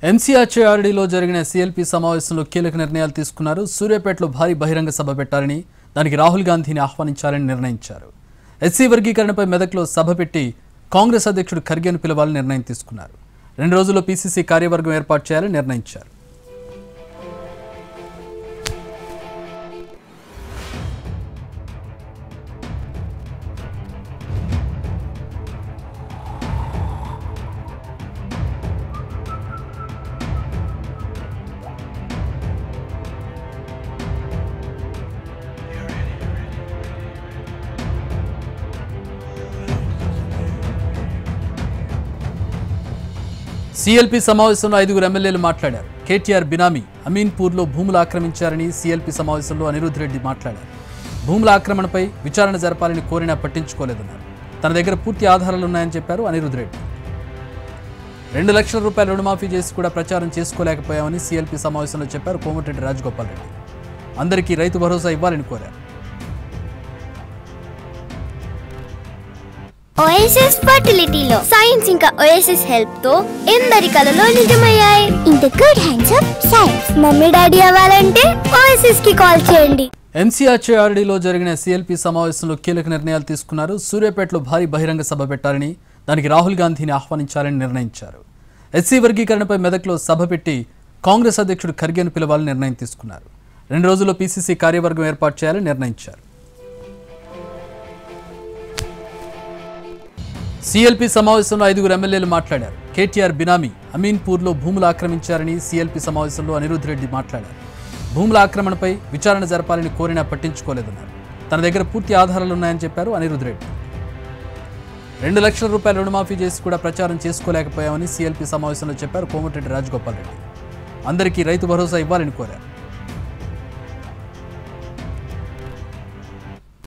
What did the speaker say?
ఎంసీఆర్డీలో జరిగిన సీఎల్పీ సమావేశంలో కీలక నిర్ణయాలు తీసుకున్నారు. సూర్యాపేటలో భారీ బహిరంగ సభ పెట్టాలని, దానికి రాహుల్ గాంధీని ఆహ్వానించాలని నిర్ణయించారు. ఎస్సీ వర్గీకరణపై మెదక్లో సభ పెట్టి కాంగ్రెస్ అధ్యక్షుడు ఖర్గేను పిలవాలని నిర్ణయం తీసుకున్నారు. 2 రోజుల్లో పీసీసీ కార్యవర్గం ఏర్పాటు చేయాలని నిర్ణయించారు. సీఎల్పీ సమావేశంలో 5 ఎమ్మెల్యేలు మాట్లాడారు. కేటీఆర్ బినామీ అమీన్పూర్లో భూములు ఆక్రమించారని సీఎల్పీ సమావేశంలో అనిరుద్ధ్ రెడ్డి మాట్లాడారు. భూముల ఆక్రమణపై విచారణ జరపాలని కోరినా పట్టించుకోలేదన్నారు. తన దగ్గర పూర్తి ఆధారాలున్నాయని చెప్పారు అనిరుద్ధ్ రెడ్డి. 2 లక్షల రూపాయల రుణమాఫీ చేసి కూడా ప్రచారం చేసుకోలేకపోయామని సీఎల్పీ సమావేశంలో చెప్పారు కోమటిరెడ్డి రాజగోపాల్ రెడ్డి. అందరికీ రైతు భరోసా ఇవ్వాలని కోరారు. ఓఎస్ఎస్ ఫర్టిలిటీలో సైన్స్ ఇంకా ఓఎస్ఎస్ హెల్ప్ తో ఎందరి కలలు నిజమయ్యాయి. In the good hands of science. Mummy daddy అవ్వాలంటే ఓఎస్ఎస్ కి కాల్ చేయండి. ఎంసీఆర్డీలో జరిగిన సీఎల్పీ సమావేశంలో కీలక నిర్ణయాలు తీసుకున్నారు. సూర్యాపేటలో భారీ బహిరంగ సభ పెట్టాలని, దానికి రాహుల్ గాంధీని ఆహ్వానించాలని నిర్ణయించారు. ఎస్సీ వర్గీకరణపై మెదక్లో సభ పెట్టి కాంగ్రెస్ అధ్యక్షుడు ఖర్గేను పిలవాలని నిర్ణయం తీసుకున్నారు. 2 రోజుల్లో పీసీసీ కార్యవర్గం ఏర్పాటు చేయాలని నిర్ణయించారు. సీఎల్పీ సమావేశంలో 5 ఎమ్మెల్యేలు మాట్లాడారు. కేటీఆర్ బినామీ అమీన్పూర్లో భూములు ఆక్రమించారని సీఎల్పీ సమావేశంలో అనిరుద్ధ్ రెడ్డి మాట్లాడారు. భూముల ఆక్రమణపై విచారణ జరపాలని కోరినా పట్టించుకోలేదన్నారు. తన దగ్గర పూర్తి ఆధారాలున్నాయని చెప్పారు అనిరుద్ధ్ రెడ్డి. 2 లక్షల రూపాయల రుణమాఫీ చేసి కూడా ప్రచారం చేసుకోలేకపోయామని సీఎల్పీ సమావేశంలో చెప్పారు కోమటిరెడ్డి రాజగోపాల్ రెడ్డి. అందరికీ రైతు భరోసా ఇవ్వాలని కోరారు.